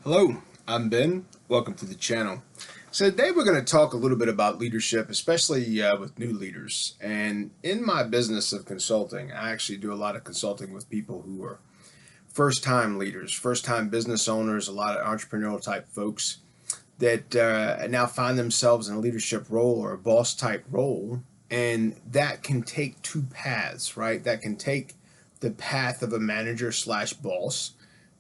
Hello, I'm Ben. Welcome to the channel. So today we're going to talk a little bit about leadership, especially with new leaders. And in my business of consulting, I actually do a lot of consulting with people who are first-time leaders, first-time business owners, a lot of entrepreneurial type folks that now find themselves in a leadership role or a boss type role. And that can take two paths, right? That can take the path of a manager slash boss,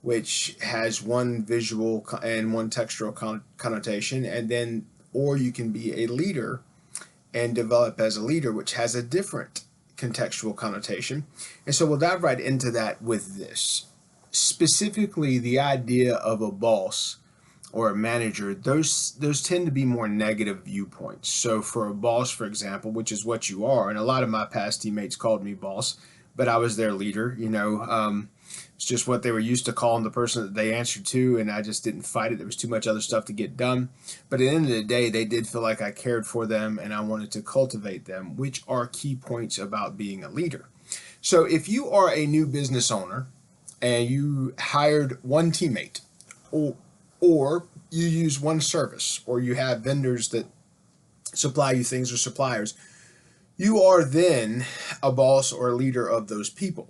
which has one visual and one textual connotation, and then, or you can be a leader and develop as a leader, which has a different contextual connotation. And so we'll dive right into that with this. Specifically, the idea of a boss or a manager, those tend to be more negative viewpoints. So for a boss, for example, which is what you are, and a lot of my past teammates called me boss, but I was their leader, it's just what they were used to calling the person that they answered to, and I just didn't fight it. There was too much other stuff to get done. But at the end of the day, they did feel like I cared for them and I wanted to cultivate them, which are key points about being a leader. So if you are a new business owner and you hired one teammate, or you use one service, or you have vendors that supply you things or suppliers, you are then a boss or a leader of those people.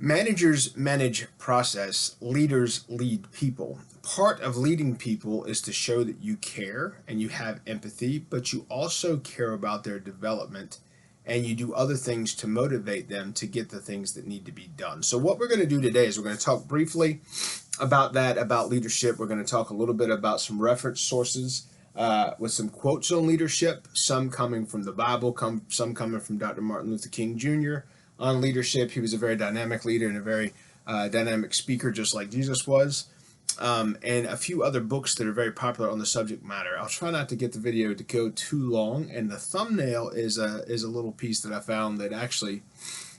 Managers manage process, leaders lead people. Part of leading people is to show that you care and you have empathy, but you also care about their development and you do other things to motivate them to get the things that need to be done. So what we're going to do today is we're going to talk briefly about that, about leadership. We're going to talk a little bit about some reference sources with some quotes on leadership, some coming from the Bible, some coming from Dr. Martin Luther King Jr. on leadership. He was a very dynamic leader and a very dynamic speaker, just like Jesus was. And a few other books that are very popular on the subject matter. I'll try not to get the video to go too long, and the thumbnail is a little piece that I found that actually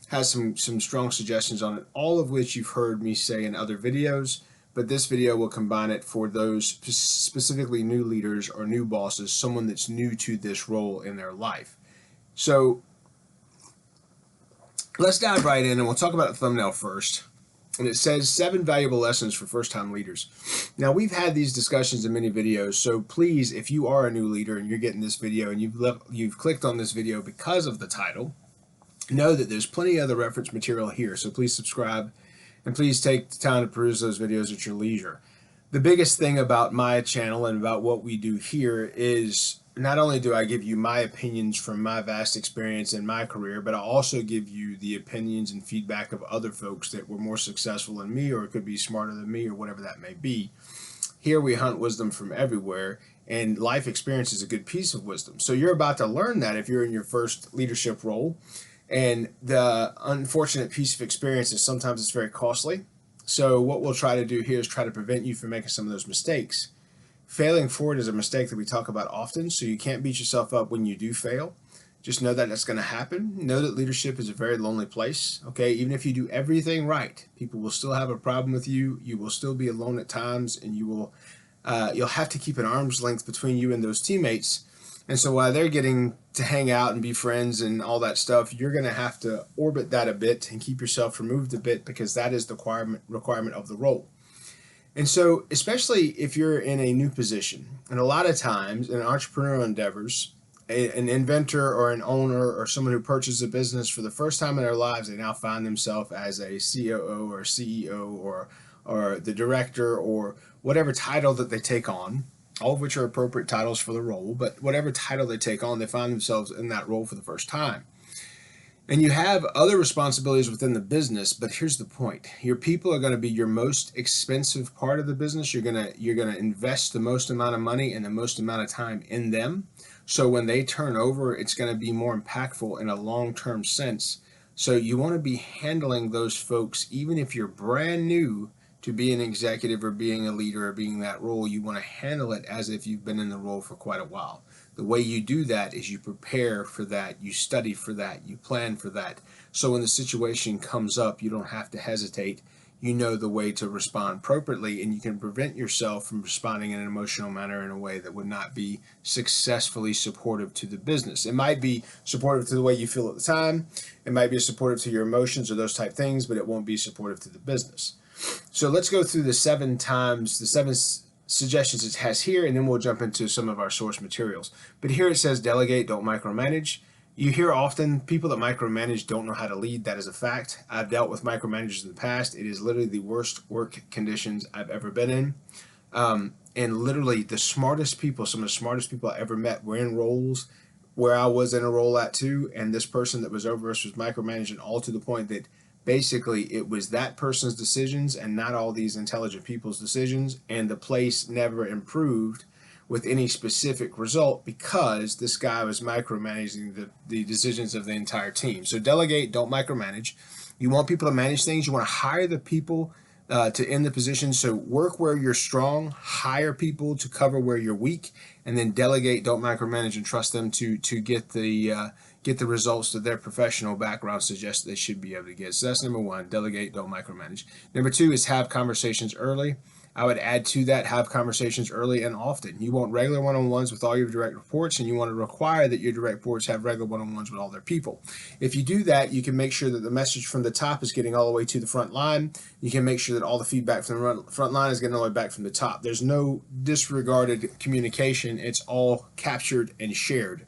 has some strong suggestions on it, all of which you've heard me say in other videos, but this video will combine it for those specifically new leaders or new bosses, someone that's new to this role in their life. So let's dive right in, and we'll talk about the thumbnail first. And it says 7 valuable lessons for first-time leaders. Now, we've had these discussions in many videos, so please, if you are a new leader and you're getting this video and you've clicked on this video because of the title, know that there's plenty of other reference material here, so please subscribe and please take the time to peruse those videos at your leisure. The biggest thing about my channel and about what we do here is not only do I give you my opinions from my vast experience in my career, but I also give you the opinions and feedback of other folks that were more successful than me, or could be smarter than me, or whatever that may be. Here we hunt wisdom from everywhere, and life experience is a good piece of wisdom. So you're about to learn that if you're in your first leadership role. And the unfortunate piece of experience is sometimes it's very costly. So what we'll try to do here is try to prevent you from making some of those mistakes. Failing forward is a mistake that we talk about often, so you can't beat yourself up when you do fail. Just know that that's going to happen. Know that leadership is a very lonely place, okay? Even if you do everything right, people will still have a problem with you. You will still be alone at times, and you'll have to keep an arm's length between you and those teammates. And so while they're getting to hang out and be friends and all that stuff, you're going to have to orbit that a bit and keep yourself removed a bit, because that is the requirement of the role. And so, especially if you're in a new position, and a lot of times in entrepreneurial endeavors, an inventor or an owner or someone who purchases a business for the first time in their lives, they now find themselves as a COO or CEO or the director or whatever title that they take on, all of which are appropriate titles for the role, but whatever title they take on, they find themselves in that role for the first time. And you have other responsibilities within the business, but here's the point. Your people are going to be your most expensive part of the business. You're going to invest the most amount of money and the most amount of time in them. So when they turn over, it's going to be more impactful in a long-term sense. So you want to be handling those folks, even if you're brand new to be an executive or being a leader or being that role, you want to handle it as if you've been in the role for quite a while. The way you do that is you prepare for that, you study for that, you plan for that. So when the situation comes up, you don't have to hesitate. You know the way to respond appropriately, and you can prevent yourself from responding in an emotional manner in a way that would not be successfully supportive to the business. It might be supportive to the way you feel at the time. It might be supportive to your emotions or those type things, but it won't be supportive to the business. So let's go through the seven suggestions it has here, and then we'll jump into some of our source materials. But here it says delegate, don't micromanage. You hear often people that micromanage don't know how to lead. That is a fact. I've dealt with micromanagers in the past. It is literally the worst work conditions I've ever been in. And literally the smartest people, some of the smartest people I ever met were in roles where I was in a role at too. And this person that was over us was micromanaging, all to the point that basically it was that person's decisions and not all these intelligent people's decisions. And the place never improved with any specific result because this guy was micromanaging the decisions of the entire team. So delegate, don't micromanage. You want people to manage things. You want to hire the people to end the position. So work where you're strong, hire people to cover where you're weak, and then delegate, don't micromanage, and trust them to get the results that their professional background suggests they should be able to get. So that's number one, delegate, don't micromanage. Number two is have conversations early. I would add to that, have conversations early and often. You want regular one-on-ones with all your direct reports, and you want to require that your direct reports have regular one-on-ones with all their people. If you do that, you can make sure that the message from the top is getting all the way to the front line. You can make sure that all the feedback from the front line is getting all the way back from the top. There's no disregarded communication. It's all captured and shared.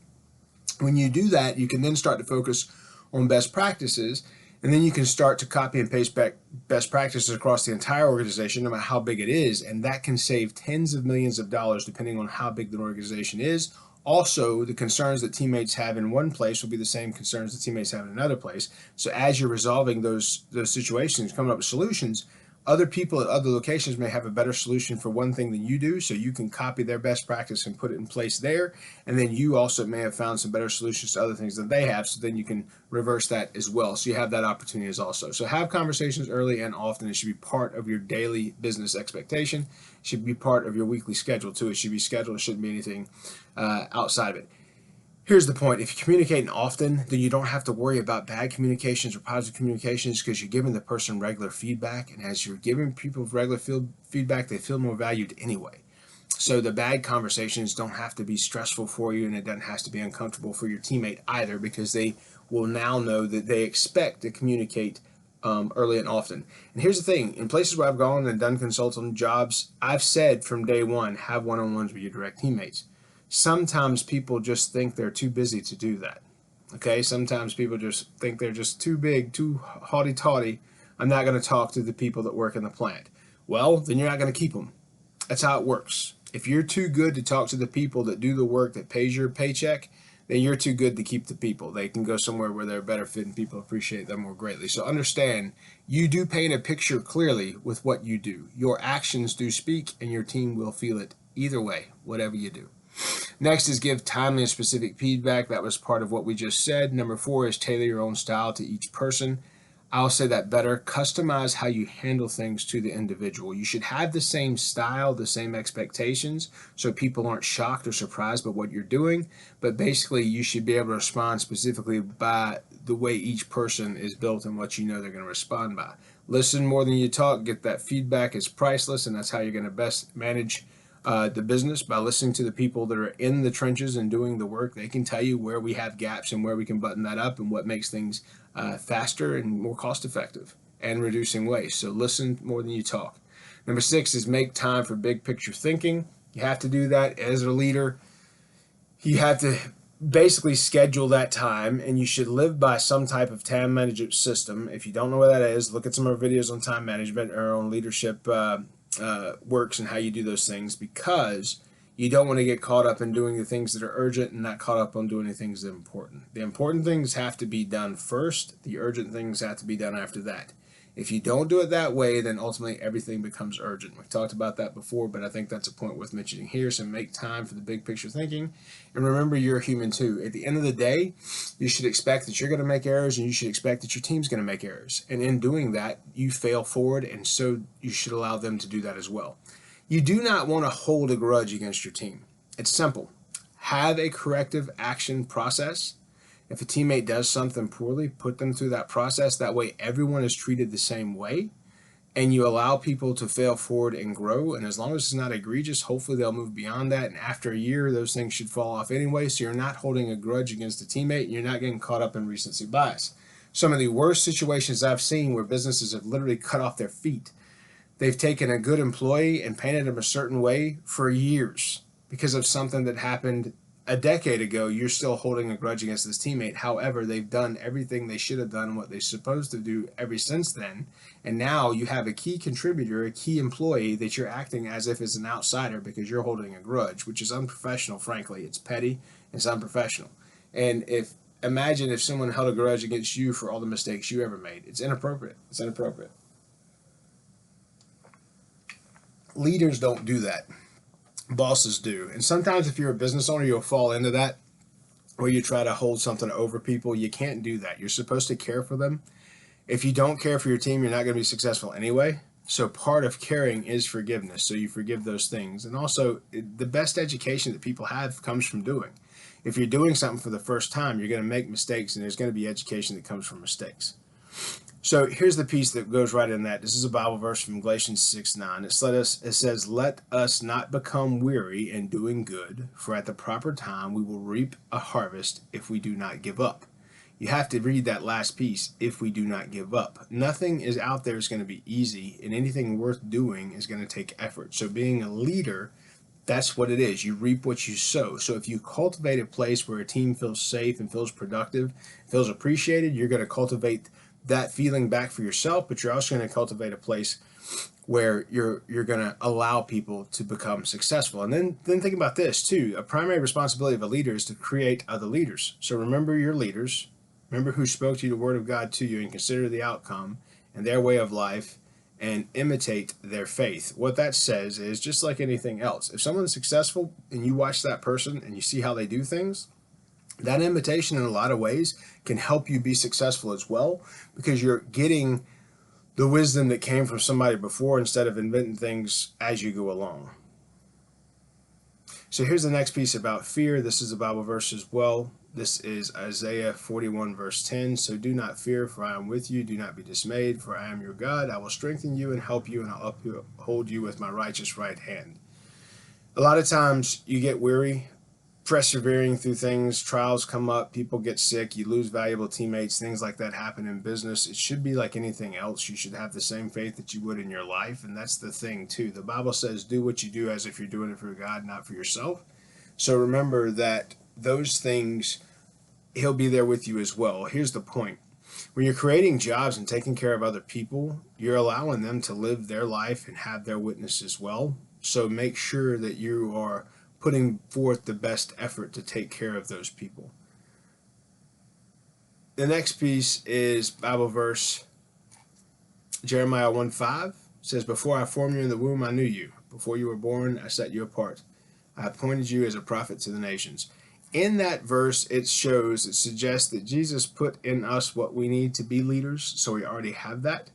When you do that, you can then start to focus on best practices, and then you can start to copy and paste back best practices across the entire organization, no matter how big it is, and that can save tens of millions of dollars depending on how big the organization is. Also, the concerns that teammates have in one place will be the same concerns that teammates have in another place. So as you're resolving those situations, coming up with solutions, other people at other locations may have a better solution for one thing than you do, so you can copy their best practice and put it in place there. And then you also may have found some better solutions to other things than they have, so then you can reverse that as well. So you have that opportunity as also. So have conversations early and often. It should be part of your daily business expectation. It should be part of your weekly schedule too. It should be scheduled. It shouldn't be anything outside of it. Here's the point. If you're communicating often, then you don't have to worry about bad communications or positive communications because you're giving the person regular feedback. And as you're giving people regular feedback, they feel more valued anyway. So the bad conversations don't have to be stressful for you, and it doesn't have to be uncomfortable for your teammate either, because they will now know that they expect to communicate early and often. And here's the thing. In places where I've gone and done consulting jobs, I've said from day one, have one-on-ones with your direct teammates. Sometimes people just think they're too busy to do that. Okay, sometimes people just think they're just too big, too haughty-taughty. I'm not going to talk to the people that work in the plant. Well, then you're not going to keep them. That's how it works. If you're too good to talk to the people that do the work that pays your paycheck, then you're too good to keep the people. They can go somewhere where they're better fit and people appreciate them more greatly. So understand, you do paint a picture clearly with what you do. Your actions do speak, and your team will feel it either way, whatever you do. Next is give timely and specific feedback. That was part of what we just said. Number 4 is tailor your own style to each person. I'll say that better. Customize how you handle things to the individual. You should have the same style, the same expectations, so people aren't shocked or surprised by what you're doing. But basically, you should be able to respond specifically by the way each person is built and what you know they're going to respond by. Listen more than you talk. Get that feedback. It's priceless, and that's how you're going to best manage the business, by listening to the people that are in the trenches and doing the work. They can tell you where we have gaps and where we can button that up and what makes things faster and more cost effective and reducing waste. So listen more than you talk. Number 6 is make time for big picture thinking. You have to do that as a leader. You have to basically schedule that time, and you should live by some type of time management system. If you don't know what that is, look at some of our videos on time management or on leadership works and how you do those things, because you don't want to get caught up in doing the things that are urgent and not caught up on doing the things that are important. The important things have to be done first. The urgent things have to be done after that. If you don't do it that way, then ultimately everything becomes urgent. We've talked about that before, but I think that's a point worth mentioning here. So make time for the big picture thinking. And remember, you're human too. At the end of the day, you should expect that you're going to make errors, and you should expect that your team's going to make errors. And in doing that, you fail forward, and so you should allow them to do that as well. You do not want to hold a grudge against your team. It's simple. Have a corrective action process. If a teammate does something poorly, put them through that process. That way everyone is treated the same way, and you allow people to fail forward and grow. And as long as it's not egregious, hopefully they'll move beyond that. And after a year, those things should fall off anyway. So you're not holding a grudge against a teammate, and you're not getting caught up in recency bias. Some of the worst situations I've seen where businesses have literally cut off their feet They've taken a good employee and painted him a certain way for years because of something that happened a decade ago. You're still holding a grudge against this teammate. However, they've done everything they should have done and what they're supposed to do ever since then. And now you have a key contributor, a key employee that you're acting as if it's an outsider because you're holding a grudge, which is unprofessional, frankly. It's petty, it's unprofessional. And imagine if someone held a grudge against you for all the mistakes you ever made. It's inappropriate. It's inappropriate. Leaders don't do that. Bosses do. And sometimes if you're a business owner, you'll fall into that where you try to hold something over people. You can't do that. You're supposed to care for them. If you don't care for your team, you're not going to be successful anyway. So part of caring is forgiveness. So you forgive those things. And also, the best education that people have comes from doing. If you're doing something for the first time, you're going to make mistakes, and there's going to be education that comes from mistakes. So here's the piece that goes right in that. This is a Bible verse from Galatians 6:9. It says, let us not become weary in doing good, for at the proper time we will reap a harvest if we do not give up. You have to read that last piece, if we do not give up. Nothing is out there is going to be easy, and anything worth doing is going to take effort. So being a leader, that's what it is. You reap what you sow. So if you cultivate a place where a team feels safe and feels productive, feels appreciated, you're going to cultivate that feeling back for yourself, but you're also going to cultivate a place where you're going to allow people to become successful. And then think about this too. A primary responsibility of a leader is to create other leaders. So remember your leaders. Remember who spoke to you the word of God to you, and consider the outcome and their way of life and imitate their faith. What that says is, just like anything else, if someone's successful and you watch that person and you see how they do things, that imitation in a lot of ways can help you be successful as well, because you're getting the wisdom that came from somebody before instead of inventing things as you go along. So here's the next piece about fear. This is a Bible verse as well. This is Isaiah 41 verse 10. So do not fear, for I am with you. Do not be dismayed, for I am your God. I will strengthen you and help you, and I'll uphold you with my righteous right hand. A lot of times you get weary persevering through things. Trials come up, people get sick, you lose valuable teammates, things like that happen in business. It should be like anything else. You should have the same faith that you would in your life, and that's the thing too. The Bible says do what you do as if you're doing it for God, not for yourself. So remember that those things, he'll be there with you as well. Here's the point. When you're creating jobs and taking care of other people, you're allowing them to live their life and have their witness as well. So make sure that you are putting forth the best effort to take care of those people. The next piece is Bible verse Jeremiah 1:5. Says, before I formed you in the womb, I knew you. Before you were born, I set you apart. I appointed you as a prophet to the nations. In that verse, it suggests that Jesus put in us what we need to be leaders, so we already have that.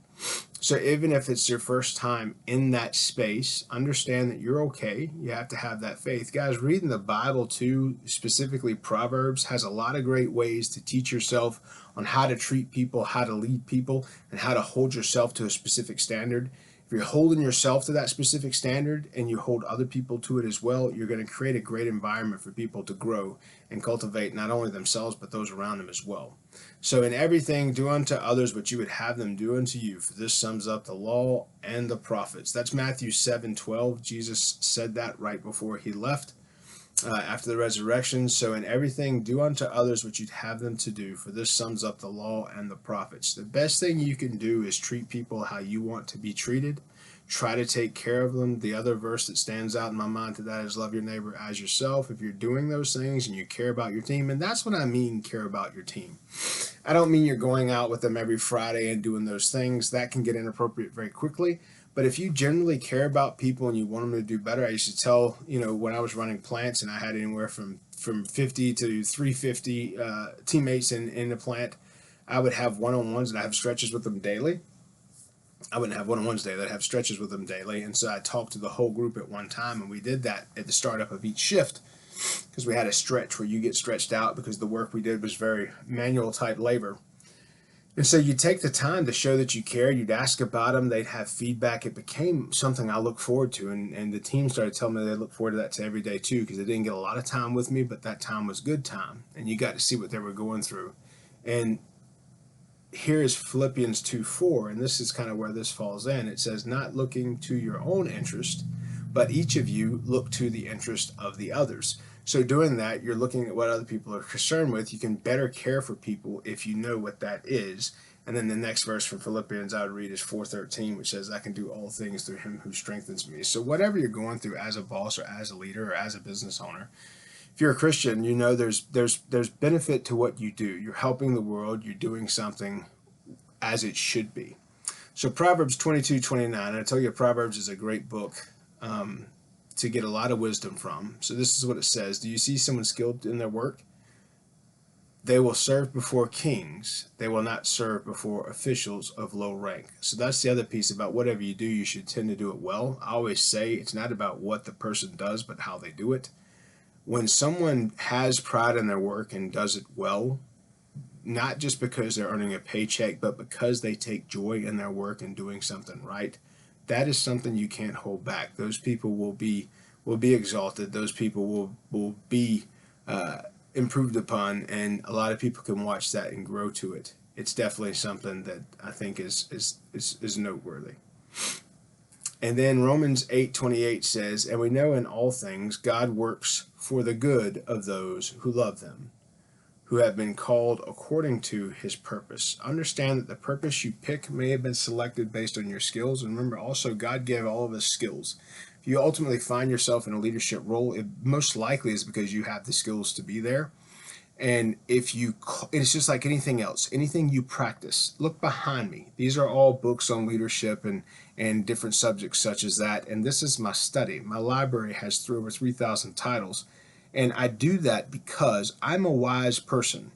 So even if it's your first time in that space, understand that you're okay. You have to have that faith. Guys, reading the Bible too, specifically Proverbs, has a lot of great ways to teach yourself on how to treat people, how to lead people, and how to hold yourself to a specific standard. If you're holding yourself to that specific standard and you hold other people to it as well, you're going to create a great environment for people to grow and cultivate not only themselves, but those around them as well. So in everything, do unto others what you would have them do unto you, for this sums up the law and the prophets. That's Matthew 7:12. Jesus said that right before he left after the resurrection. So in everything, do unto others what you'd have them to do, for this sums up the law and the prophets. The best thing you can do is treat people how you want to be treated. Try to take care of them. The other verse that stands out in my mind to that is love your neighbor as yourself. If you're doing those things and you care about your team, and that's what I mean, care about your team. I don't mean you're going out with them every Friday and doing those things. That can get inappropriate very quickly. But if you generally care about people and you want them to do better, I used to tell, when I was running plants and I had anywhere from 50 to 350 teammates in the plant, I would have one-on-ones and I have stretches with them daily. I wouldn't have one-on-ones daily. I'd have stretches with them daily. And so I talked to the whole group at one time, and we did that at the startup of each shift because we had a stretch where you get stretched out because the work we did was very manual type labor. And so you take the time to show that you care. You'd ask about them. They'd have feedback. It became something I look forward to. And the team started telling me they look forward to that to every day too, because they didn't get a lot of time with me, but that time was good time. And you got to see what they were going through. And here is Philippians 2:4, and this is kind of where this falls in. It says, not looking to your own interest, but each of you look to the interest of the others. So doing that, you're looking at what other people are concerned with. You can better care for people if you know what that is. And then the next verse from Philippians I would read is 4:13, which says, I can do all things through him who strengthens me. So whatever you're going through as a boss or as a leader or as a business owner, if you're a Christian, you know there's benefit to what you do. You're helping the world. You're doing something as it should be. So Proverbs 22:29. I tell you, Proverbs is a great book to get a lot of wisdom from. So this is what it says. Do you see someone skilled in their work? They will serve before kings. They will not serve before officials of low rank. So that's the other piece about whatever you do, you should tend to do it well. I always say it's not about what the person does, but how they do it. When someone has pride in their work and does it well, not just because they're earning a paycheck, but because they take joy in their work and doing something right, that is something you can't hold back. Those people will be exalted. Those people will be improved upon, and a lot of people can watch that and grow to it. It's definitely something that I think is noteworthy. And then Romans 8:28 says, and we know in all things God works for the good of those who love them, who have been called according to his purpose. Understand that the purpose you pick may have been selected based on your skills. And remember also, God gave all of us skills. If you ultimately find yourself in a leadership role, it most likely is because you have the skills to be there. And it's just like anything else, anything you practice. Look behind me. These are all books on leadership and different subjects such as that. And this is my study. My library has over 3,000 titles. And I do that because I'm a wise person.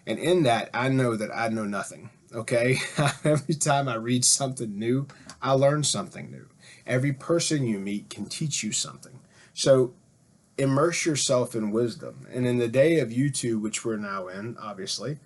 And in that, I know that I know nothing. Okay? Every time I read something new, I learn something new. Every person you meet can teach you something. So immerse yourself in wisdom. And in the day of YouTube, which we're now in, obviously,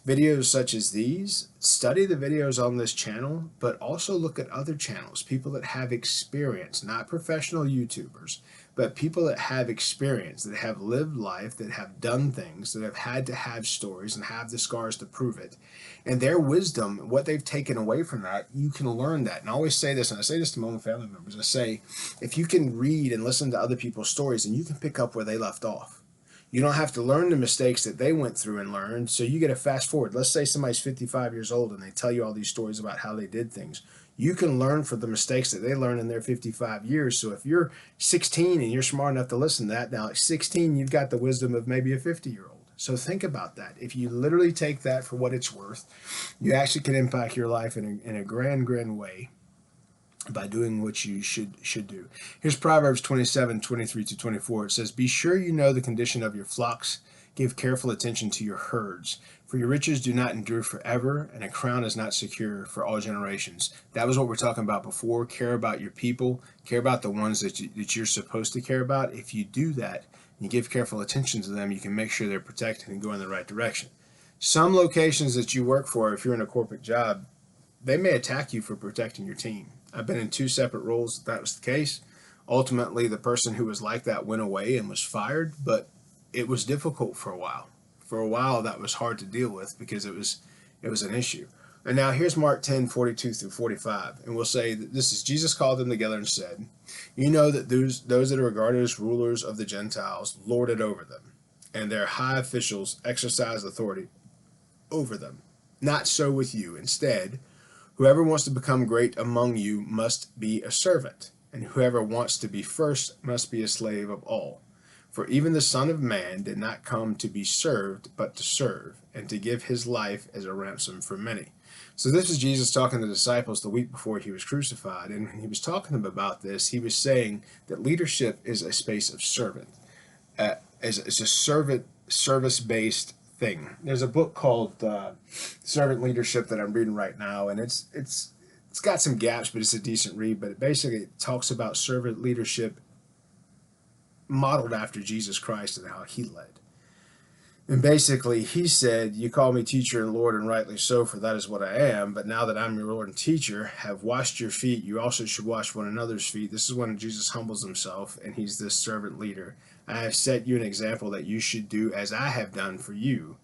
videos such as these, study the videos on this channel, but also look at other channels, people that have experience, not professional YouTubers, but people that have experience, that have lived life, that have done things, that have had to have stories and have the scars to prove it. And their wisdom, what they've taken away from that, you can learn that. And I always say this, and I say this to my own family members, I say, if you can read and listen to other people's stories, and you can pick up where they left off. You don't have to learn the mistakes that they went through and learned, so you get a fast forward. Let's say somebody's 55 years old and they tell you all these stories about how they did things. You can learn from the mistakes that they learned in their 55 years. So if you're 16 and you're smart enough to listen to that, now at 16, you've got the wisdom of maybe a 50-year-old. So think about that. If you literally take that for what it's worth, you actually can impact your life in a grand way by doing what you should do. Here's Proverbs 27:23-24. It says, be sure you know the condition of your flocks. Give careful attention to your herds. For your riches do not endure forever, and a crown is not secure for all generations. That was what we're talking about before. Care about your people. Care about the ones that you're supposed to care about. If you do that, and you give careful attention to them, you can make sure they're protected and go in the right direction. Some locations that you work for, if you're in a corporate job, they may attack you for protecting your team. I've been in 2 separate roles that was the case. Ultimately, the person who was like that went away and was fired, but it was difficult for a while. For a while, that was hard to deal with because it was an issue. And now here's Mark 10:42-45, and we'll say that this is Jesus called them together and said, you know that those that are regarded as rulers of the Gentiles lord it over them, and their high officials exercise authority over them. Not so with you. Instead, whoever wants to become great among you must be a servant, and whoever wants to be first must be a slave of all. For even the Son of Man did not come to be served, but to serve, and to give his life as a ransom for many. So this is Jesus talking to the disciples the week before he was crucified, and when he was talking to them about this, he was saying that leadership is a space of servant. It's a service-based thing. There's a book called Servant Leadership that I'm reading right now, and it's got some gaps, but it's a decent read. But it basically talks about servant leadership modeled after Jesus Christ and how he led. And basically, he said, you call me teacher and Lord, and rightly so, for that is what I am. But now that I'm your Lord and teacher, have washed your feet, you also should wash one another's feet. This is when Jesus humbles himself, and he's this servant leader. I have set you an example that you should do as I have done for you.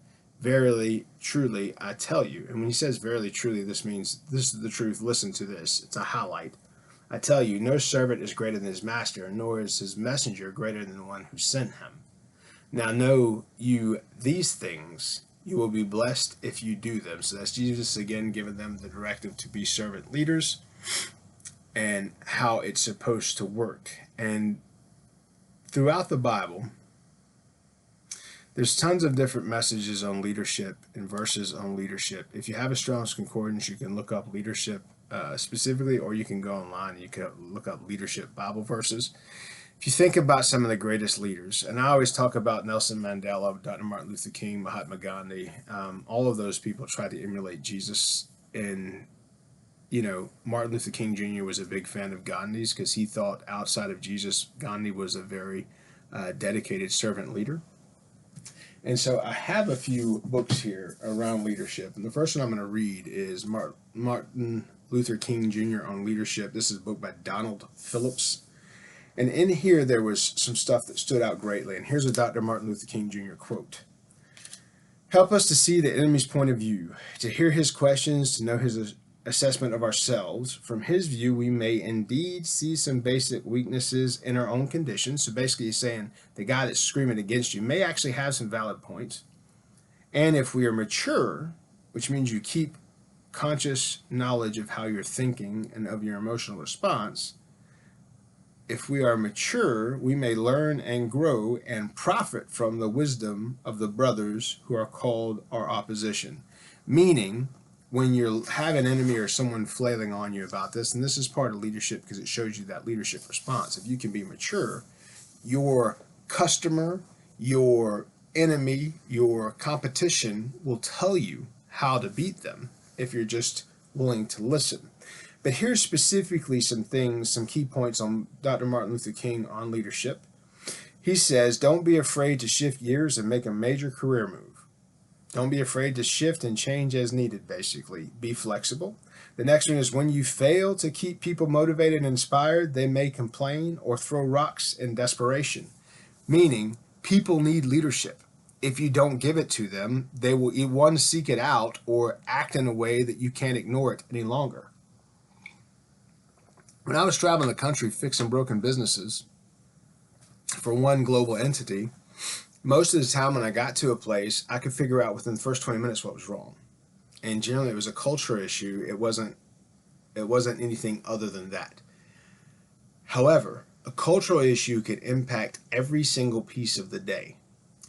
Verily, truly, I tell you. And when he says verily, truly, this means this is the truth. Listen to this. It's a highlight. I tell you, no servant is greater than his master, nor is his messenger greater than the one who sent him. Now know you these things, you will be blessed if you do them. So that's Jesus again giving them the directive to be servant leaders and how it's supposed to work. And throughout the Bible, there's tons of different messages on leadership and verses on leadership. If you have a Strong's Concordance, you can look up leadership specifically, or you can go online and you can look up leadership Bible verses. If you think about some of the greatest leaders, and I always talk about Nelson Mandela, Dr. Martin Luther King, Mahatma Gandhi, all of those people tried to emulate Jesus. And, Martin Luther King Jr. was a big fan of Gandhi's because he thought outside of Jesus, Gandhi was a very dedicated servant leader. And so I have a few books here around leadership. And the first one I'm going to read is Martin Luther King Jr. on Leadership. This is a book by Donald Phillips. And in here there was some stuff that stood out greatly. And here's a Dr. Martin Luther King Jr. quote. Help us to see the enemy's point of view, to hear his questions, to know his assessment of ourselves. From his view, we may indeed see some basic weaknesses in our own condition. So basically he's saying the guy that's screaming against you may actually have some valid points. And if we are mature, which means you keep conscious knowledge of how you're thinking and of your emotional response, if we are mature, we may learn and grow and profit from the wisdom of the brothers who are called our opposition. Meaning, when you have an enemy or someone flailing on you about this, and this is part of leadership because it shows you that leadership response. If you can be mature, your customer, your enemy, your competition will tell you how to beat them if you're just willing to listen. But here's specifically some things, some key points on Dr. Martin Luther King on leadership. He says, don't be afraid to shift gears and make a major career move. Don't be afraid to shift and change as needed, basically. Be flexible. The next one is when you fail to keep people motivated and inspired, they may complain or throw rocks in desperation. Meaning, people need leadership. If you don't give it to them, they will one, seek it out or act in a way that you can't ignore it any longer. When I was traveling the country fixing broken businesses for one global entity, most of the time when I got to a place, I could figure out within the first 20 minutes what was wrong. And generally it was a culture issue. It wasn't anything other than that. However, a cultural issue could impact every single piece of the day.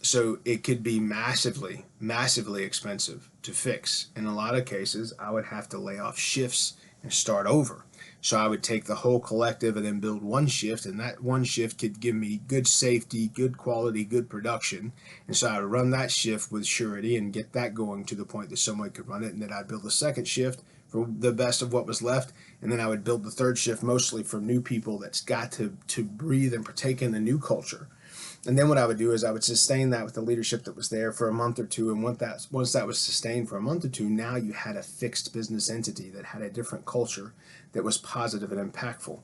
So it could be massively, massively expensive to fix. In a lot of cases, I would have to lay off shifts and start over. So I would take the whole collective and then build one shift, and that one shift could give me good safety, good quality, good production. And so I would run that shift with surety and get that going to the point that someone could run it. And then I'd build a second shift for the best of what was left. And then I would build the third shift mostly for new people that's got to breathe and partake in the new culture. And then what I would do is I would sustain that with the leadership that was there for a month or two. And once that was sustained for a month or two, now you had a fixed business entity that had a different culture that was positive and impactful.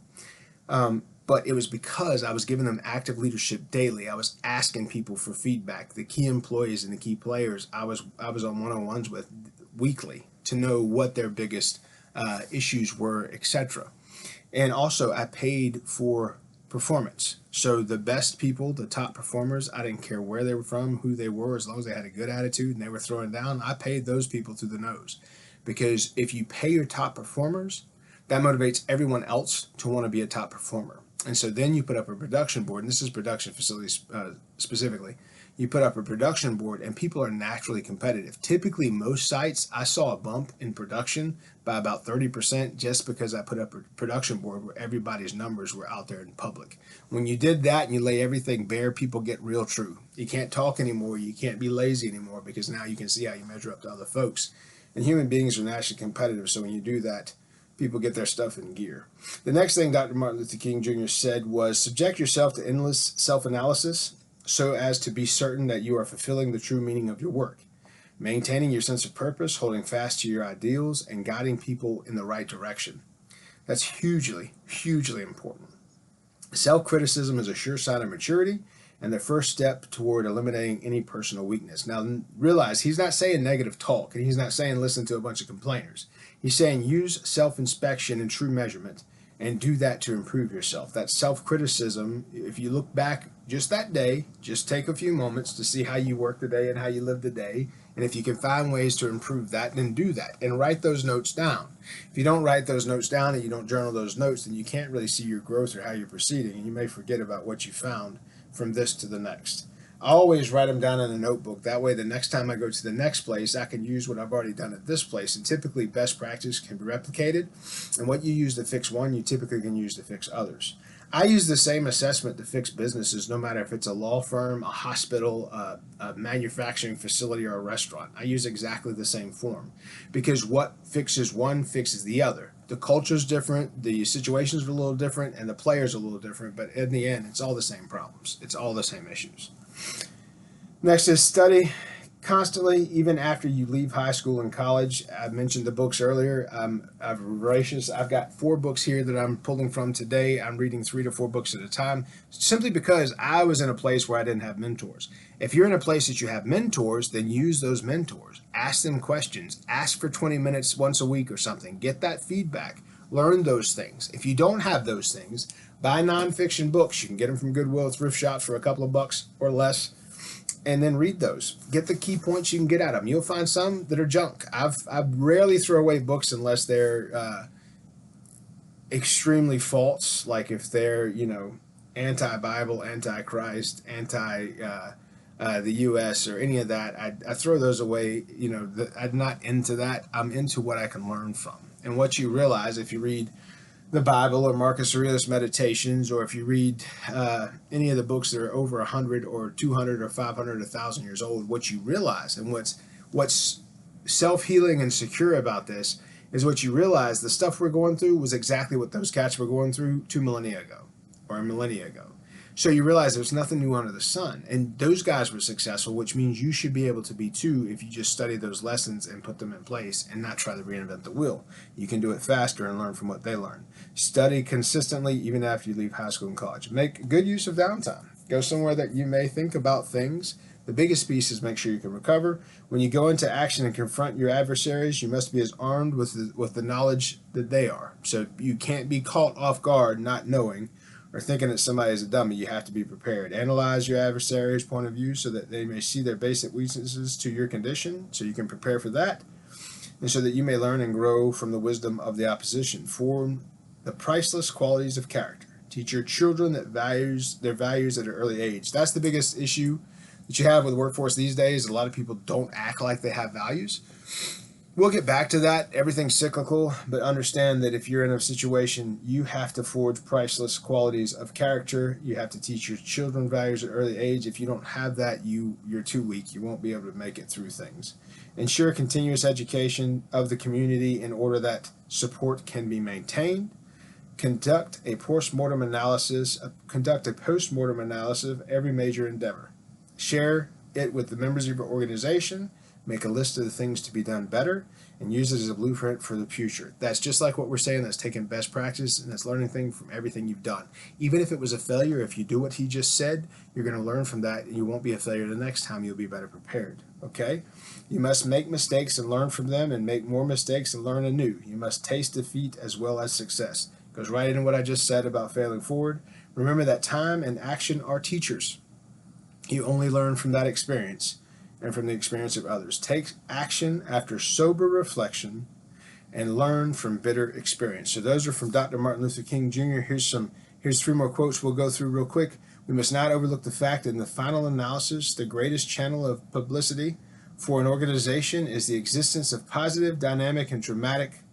But it was because I was giving them active leadership daily. I was asking people for feedback. The key employees and the key players I was on one-on-ones with weekly to know what their biggest issues were, etc. And also I paid for performance. So the best people, the top performers, I didn't care where they were from, who they were, as long as they had a good attitude and they were throwing down, I paid those people through the nose. Because if you pay your top performers, that motivates everyone else to want to be a top performer. And so then you put up a production board, and this is production facilities specifically. You put up a production board and people are naturally competitive. Typically, most sites, I saw a bump in production by about 30% just because I put up a production board where everybody's numbers were out there in public. When you did that and you lay everything bare, people get real true. You can't talk anymore. You can't be lazy anymore because now you can see how you measure up to other folks. And human beings are naturally competitive, so when you do that, people get their stuff in gear. The next thing Dr. Martin Luther King Jr. said was, subject yourself to endless self-analysis so as to be certain that you are fulfilling the true meaning of your work, maintaining your sense of purpose, holding fast to your ideals, and guiding people in the right direction. That's hugely, hugely important. Self-criticism is a sure sign of maturity, and the first step toward eliminating any personal weakness. Now, realize he's not saying negative talk, and he's not saying listen to a bunch of complainers. He's saying use self-inspection and true measurement, and do that to improve yourself. That self-criticism, if you look back just that day, just take a few moments to see how you worked the day and how you lived the day. And if you can find ways to improve that, then do that and write those notes down. If you don't write those notes down and you don't journal those notes, then you can't really see your growth or how you're proceeding, and you may forget about what you found from this to the next. I always write them down in a notebook. That way, the next time I go to the next place, I can use what I've already done at this place. And typically, best practice can be replicated. And what you use to fix one, you typically can use to fix others. I use the same assessment to fix businesses, no matter if it's a law firm, a hospital, a manufacturing facility, or a restaurant. I use exactly the same form, because what fixes one fixes the other. The culture's different, the situations are a little different, and the players are a little different, but in the end, it's all the same problems. It's all the same issues. Next is study constantly, even after you leave high school and college. I mentioned the books earlier. I'm voracious. I've got 4 books here that I'm pulling from today. I'm reading 3 to 4 books at a time, simply because I was in a place where I didn't have mentors. If you're in a place that you have mentors, then use those mentors. Ask them questions. Ask for 20 minutes once a week or something. Get that feedback. Learn those things. If you don't have those things, buy nonfiction books. You can get them from Goodwill, thrift shops for a couple of bucks or less, and then read those. Get the key points you can get out of them. You'll find some that are junk. I rarely throw away books unless they're extremely false, like if they're, anti-Bible, anti-Christ, the U.S. or any of that. I throw those away. I'm not into that. I'm into what I can learn from. And what you realize if you read the Bible or Marcus Aurelius Meditations, or if you read any of the books that are over 100 or 200 or 500 or 1,000 years old, what you realize, and what's self-healing and secure about this, is what you realize the stuff we're going through was exactly what those cats were going through 2 millennia ago or a millennia ago. So you realize there's nothing new under the sun, and those guys were successful, which means you should be able to be too if you just study those lessons and put them in place and not try to reinvent the wheel. You can do it faster and learn from what they learn. Study consistently even after you leave high school and college. Make good use of downtime. Go somewhere that you may think about things. The biggest piece is make sure you can recover. When you go into action and confront your adversaries, you must be as armed with the knowledge that they are. So you can't be caught off guard not knowing or thinking that somebody is a dummy. You have to be prepared. Analyze your adversary's point of view so that they may see their basic weaknesses to your condition, so you can prepare for that, and so that you may learn and grow from the wisdom of the opposition. Form the priceless qualities of character. Teach your children their values at an early age. That's the biggest issue that you have with the workforce these days. A lot of people don't act like they have values. We'll get back to that. Everything's cyclical, but understand that if you're in a situation, you have to forge priceless qualities of character. You have to teach your children values at an early age. If you don't have that, you're too weak. You won't be able to make it through things. Ensure continuous education of the community in order that support can be maintained. Conduct a post-mortem analysis of every major endeavor. Share it with the members of your organization. Make a list of the things to be done better, and use it as a blueprint for the future. That's just like what we're saying. That's taking best practice, and that's learning things from everything you've done. Even if it was a failure, if you do what he just said, you're going to learn from that, and you won't be a failure the next time. You'll be better prepared. Okay? You must make mistakes and learn from them, and make more mistakes and learn anew. You must taste defeat as well as success. Goes right into what I just said about failing forward. Remember that time and action are teachers. You only learn from that experience and from the experience of others. Take action after sober reflection and learn from bitter experience. So those are from Dr. Martin Luther King Jr. Here's 3 more quotes we'll go through real quick. We must not overlook the fact that in the final analysis, the greatest channel of publicity for an organization is the existence of positive, dynamic, and dramatic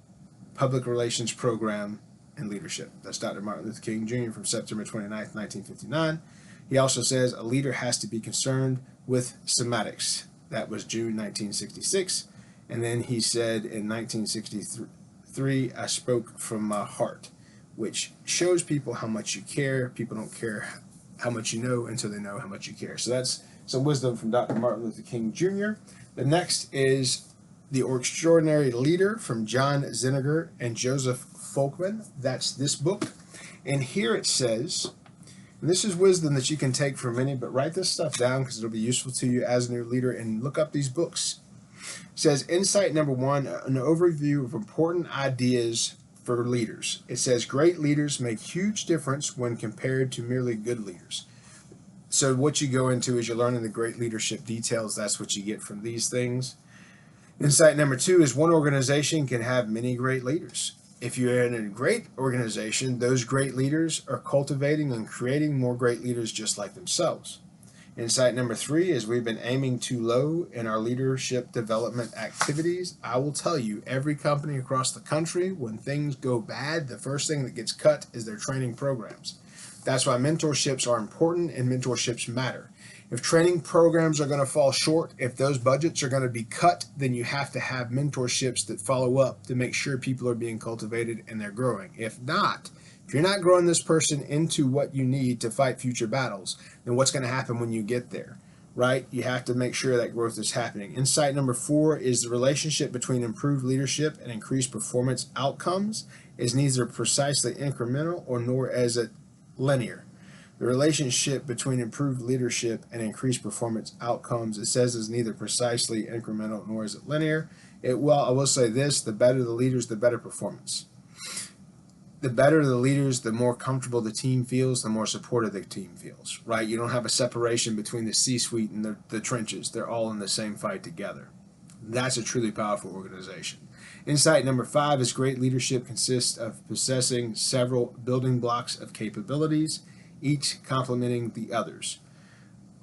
public relations program and leadership. That's Dr. Martin Luther King Jr. from September 29th, 1959. He also says a leader has to be concerned with semantics. That was June 1966. And then he said in 1963, I spoke from my heart, which shows people how much you care. People don't care how much you know until they know how much you care. So that's some wisdom from Dr. Martin Luther King Jr. The next is The Extraordinary Leader from John Zinniger and Joseph Folkman. That's this book. And here it says, And this is wisdom that you can take from many, but write this stuff down because it'll be useful to you as a new leader, and look up these books. It says, insight number one, an overview of important ideas for leaders. It says, great leaders make huge difference when compared to merely good leaders. So what you go into is you're learning the great leadership details. That's what you get from these things. Insight number two is one organization can have many great leaders. If you're in a great organization, those great leaders are cultivating and creating more great leaders just like themselves. Insight number three is we've been aiming too low in our leadership development activities. I will tell you, every company across the country, when things go bad, the first thing that gets cut is their training programs. That's why mentorships are important and mentorships matter. If training programs are going to fall short, if those budgets are going to be cut, then you have to have mentorships that follow up to make sure people are being cultivated and they're growing. If not, if you're not growing this person into what you need to fight future battles, then what's going to happen when you get there, right? You have to make sure that growth is happening. Insight number four is the relationship between improved leadership and increased performance outcomes is neither precisely incremental or nor is it linear. The relationship between improved leadership and increased performance outcomes, it says, is neither precisely incremental nor is it linear. I will say this, the better the leaders, the better performance. The better the leaders, the more comfortable the team feels, the more supported the team feels, right? You don't have a separation between the C-suite and the trenches. They're all in the same fight together. That's a truly powerful organization. Insight number five is great leadership consists of possessing several building blocks of capabilities, each complementing the others.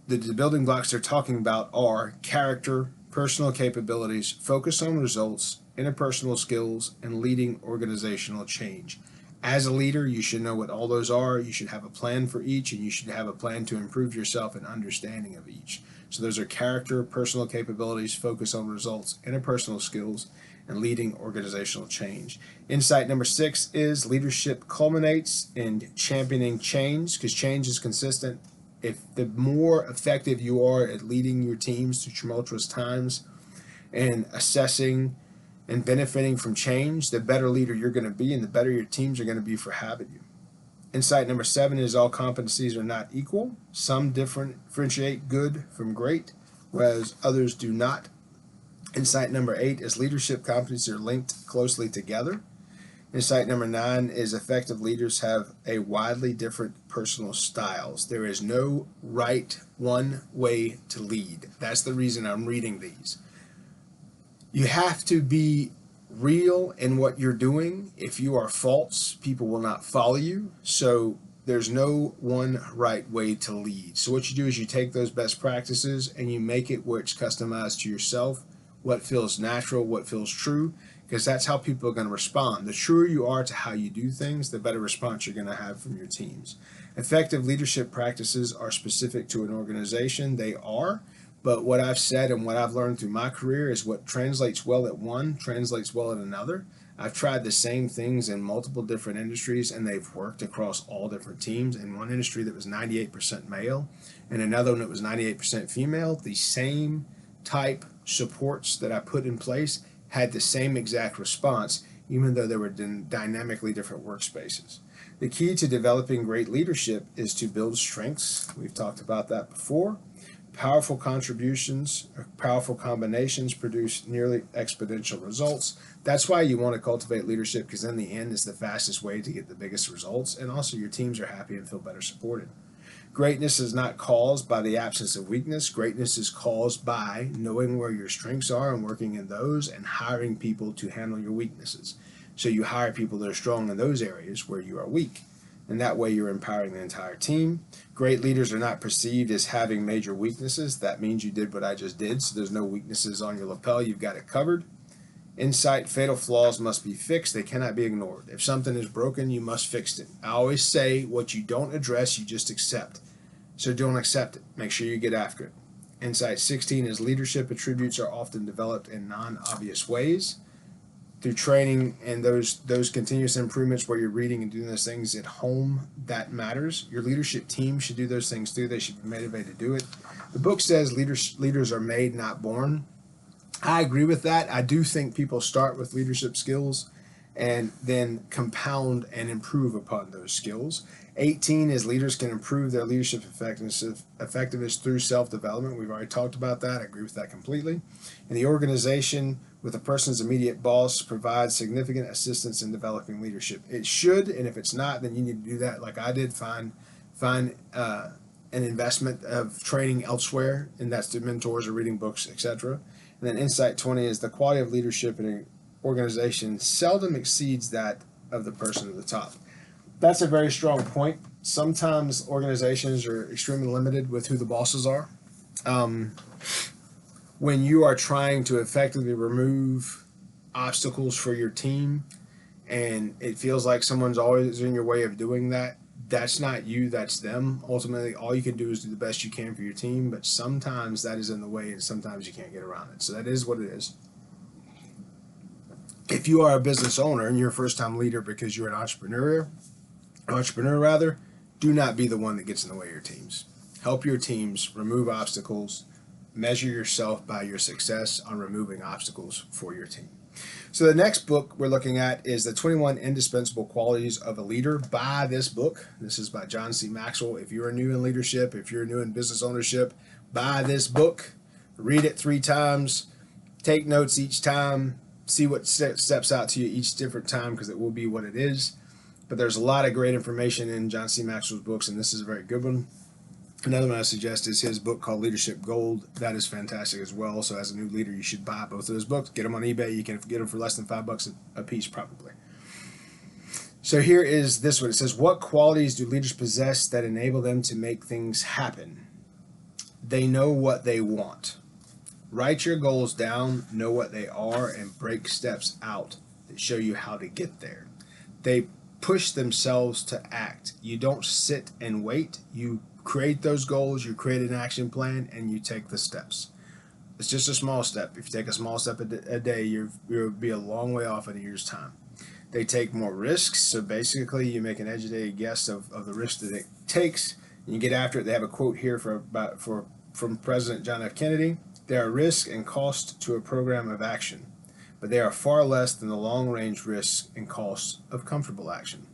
The building blocks they're talking about are character, personal capabilities, focus on results, interpersonal skills, and leading organizational change. As a leader, you should know what all those are. You should have a plan for each, and you should have a plan to improve yourself and understanding of each. So those are character, personal capabilities, focus on results, interpersonal skills, and leading organizational change. Insight number six is leadership culminates in championing change, because change is consistent. If the more effective you are at leading your teams through tumultuous times and assessing and benefiting from change, the better leader you're going to be and the better your teams are going to be for having you. Insight number seven is all competencies are not equal. Some differentiate good from great, whereas others do not. Insight number eight is leadership competencies are linked closely together. Insight number nine is effective leaders have a widely different personal styles. There is no right one way to lead. That's the reason I'm reading these. You have to be real in what you're doing. If you are false, people will not follow you. So there's no one right way to lead. So what you do is you take those best practices and you make it where it's customized to yourself, what feels natural, what feels true, because that's how people are going to respond. The truer you are to how you do things, the better response you're going to have from your teams. Effective leadership practices are specific to an organization. They are. But what I've said and what I've learned through my career is what translates well at one translates well at another. I've tried the same things in multiple different industries, and they've worked across all different teams. In one industry that was 98% male, and another one that was 98% female, the same type supports that I put in place had the same exact response, even though they were dynamically different workspaces. The key to developing great leadership is to build strengths. We've talked about that before. Powerful contributions, or powerful combinations produce nearly exponential results. That's why you want to cultivate leadership, because in the end, it's the fastest way to get the biggest results, and also your teams are happy and feel better supported. Greatness is not caused by the absence of weakness. Greatness is caused by knowing where your strengths are and working in those and hiring people to handle your weaknesses. So you hire people that are strong in those areas where you are weak. And that way you're empowering the entire team. Great leaders are not perceived as having major weaknesses. That means you did what I just did, so there's no weaknesses on your lapel. You've got it covered. Insight, fatal flaws must be fixed. They cannot be ignored. If something is broken, you must fix it. I always say what you don't address, you just accept. So don't accept it. Make sure you get after it. Insight 16 is leadership attributes are often developed in non-obvious ways. Through training and those continuous improvements where you're reading and doing those things at home, that matters. Your leadership team should do those things too. They should be motivated to do it. The book says leaders are made, not born. I agree with that. I do think people start with leadership skills and then compound and improve upon those skills. 18 is leaders can improve their leadership effectiveness through self-development. We've already talked about that. I agree with that completely. And the organization with a person's immediate boss provides significant assistance in developing leadership. It should, and if it's not, then you need to do that like I did. Find an investment of training elsewhere, and that's through mentors or reading books, etc. And then insight 20 is the quality of leadership in an organization seldom exceeds that of the person at the top. That's a very strong point. Sometimes organizations are extremely limited with who the bosses are. When you are trying to effectively remove obstacles for your team and it feels like someone's always in your way of doing that, that's not you, that's them. Ultimately, all you can do is do the best you can for your team, but sometimes that is in the way and sometimes you can't get around it. So that is what it is. If you are a business owner and you're a first-time leader because you're an entrepreneur, do not be the one that gets in the way of your teams. Help your teams remove obstacles. Measure yourself by your success on removing obstacles for your team. So the next book we're looking at is the 21 Indispensable Qualities of a Leader. Buy this book. This is by John C. Maxwell. If you're new in leadership, if you're new in business ownership, buy this book. Read it 3 times. Take notes each time. See what steps out to you each different time, because it will be what it is. But there's a lot of great information in John C. Maxwell's books, and this is a very good one. Another one I suggest is his book called Leadership Gold. That is fantastic as well. So as a new leader, you should buy both of those books. Get them on eBay. You can get them for less than $5 a piece, probably. So here is this one. It says, what qualities do leaders possess that enable them to make things happen? They know what they want. Write your goals down, know what they are, and break steps out that show you how to get there. They push themselves to act. You don't sit and wait. You create those goals, you create an action plan, and you take the steps. It's just a small step. If you take a small step a day, you'll be a long way off in a year's time. They take more risks. So basically, you make an educated guess of the risk that it takes, and you get after it. They have a quote here from President John F. Kennedy. There are risks and costs to a program of action, but they are far less than the long-range risks and costs of comfortable action.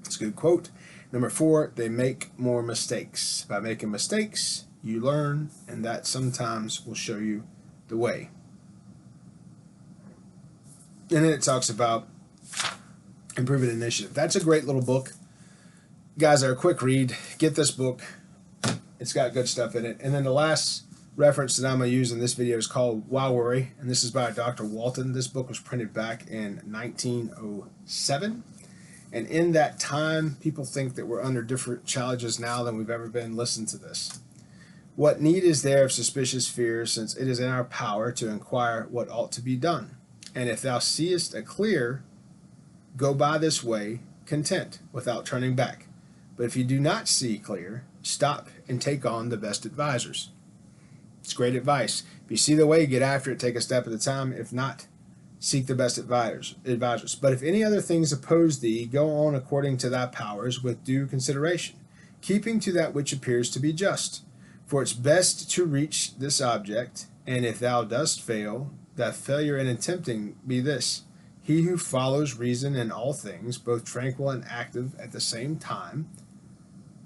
It's a good quote. Number 4, they make more mistakes. By making mistakes, you learn, and that sometimes will show you the way. And then it talks about improving initiative. That's a great little book. Guys, they're a quick read. Get this book. It's got good stuff in it. And then the last reference that I'm going to use in this video is called Why Worry? And this is by Dr. Walton. This book was printed back in 1907. And in that time, people think that we're under different challenges now than we've ever been. Listen to this. What need is there of suspicious fear, since it is in our power to inquire what ought to be done? And if thou seest a clear, go by this way, content, without turning back. But if you do not see clear, stop and take on the best advisors. It's great advice. If you see the way, get after it, take a step at a time. If not, seek the best advisors. But if any other things oppose thee, go on according to thy powers with due consideration, keeping to that which appears to be just. For it's best to reach this object, and if thou dost fail, thy failure in attempting be this: he who follows reason in all things, both tranquil and active at the same time,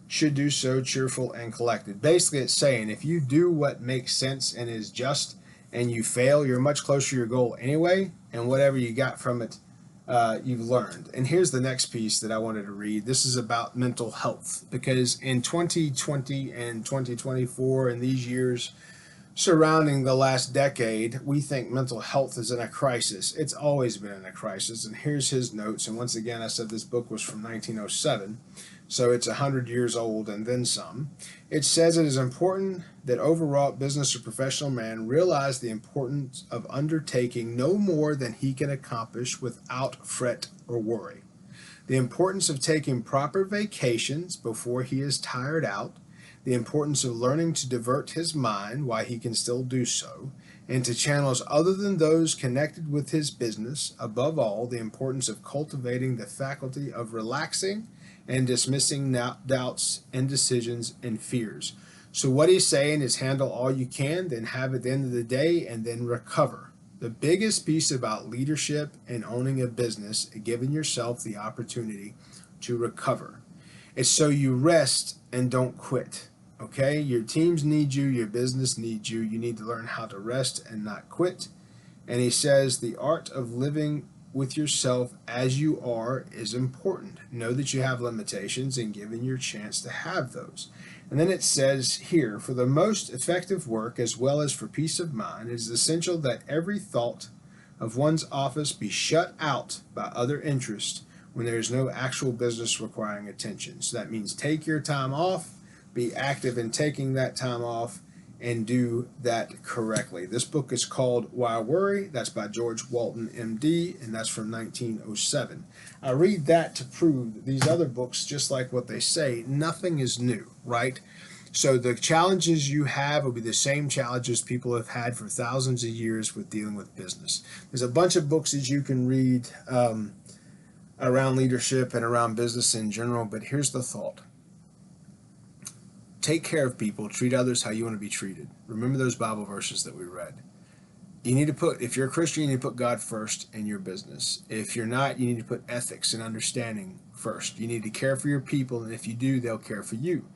should do so cheerful and collected. Basically, it's saying if you do what makes sense and is just, and you fail, you're much closer to your goal anyway, and whatever you got from it, you've learned. And here's the next piece that I wanted to read. This is about mental health, because in 2020 and 2024, and these years surrounding the last decade, we think mental health is in a crisis. It's always been in a crisis, and here's his notes. And once again, I said this book was from 1907, so it's 100 years old and then some. It says it is important that overwrought business or professional man realize the importance of undertaking no more than he can accomplish without fret or worry. The importance of taking proper vacations before he is tired out. The importance of learning to divert his mind while he can still do so, and to channels other than those connected with his business. Above all, the importance of cultivating the faculty of relaxing and dismissing doubts, indecisions, and fears. So what he's saying is handle all you can, then have at the end of the day, and then recover. The biggest piece about leadership and owning a business is giving yourself the opportunity to recover. It's so you rest and don't quit. Okay? Your teams need you, your business needs you. You need to learn how to rest and not quit. And he says the art of living with yourself as you are is important. Know that you have limitations and given your chance to have those. And then it says here, for the most effective work as well as for peace of mind, it is essential that every thought of one's office be shut out by other interests when there is no actual business requiring attention. So that means take your time off, be active in taking that time off, and do that correctly. This book is called Why Worry? That's by George Walton, MD, and that's from 1907. I read that to prove that these other books, just like what they say, nothing is new, right? So the challenges you have will be the same challenges people have had for thousands of years with dealing with business. There's a bunch of books that you can read around leadership and around business in general, but here's the thought. Take care of people, treat others how you want to be treated. Remember those Bible verses that we read. You need to put, if you're a Christian, you need to put God first in your business. If you're not, you need to put ethics and understanding first. You need to care for your people, and if you do, they'll care for you.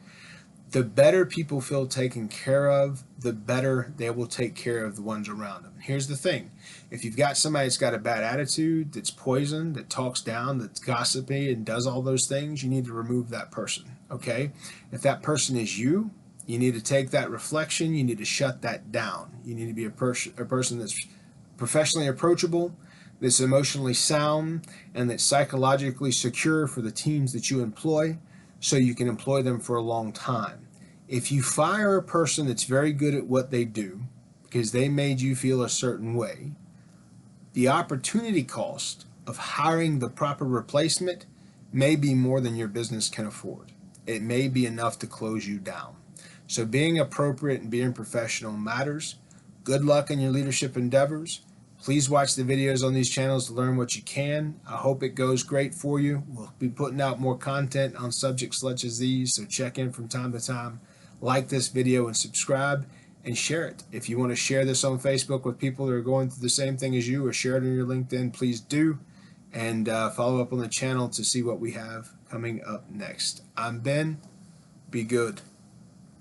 The better people feel taken care of, the better they will take care of the ones around them. Here's the thing. If you've got somebody that's got a bad attitude, that's poisoned, that talks down, that's gossipy, and does all those things, you need to remove that person, okay? If that person is you, you need to take that reflection, you need to shut that down. You need to be a person that's professionally approachable, that's emotionally sound, and that's psychologically secure for the teams that you employ, so you can employ them for a long time. If you fire a person that's very good at what they do because they made you feel a certain way, the opportunity cost of hiring the proper replacement may be more than your business can afford. It may be enough to close you down. So being appropriate and being professional matters. Good luck in your leadership endeavors. Please watch the videos on these channels to learn what you can. I hope it goes great for you. We'll be putting out more content on subjects such as these, so check in from time to time. Like this video and subscribe and share it. If you want to share this on Facebook with people that are going through the same thing as you, or share it on your LinkedIn, please do. And follow up on the channel to see what we have coming up next. I'm Ben. Be good.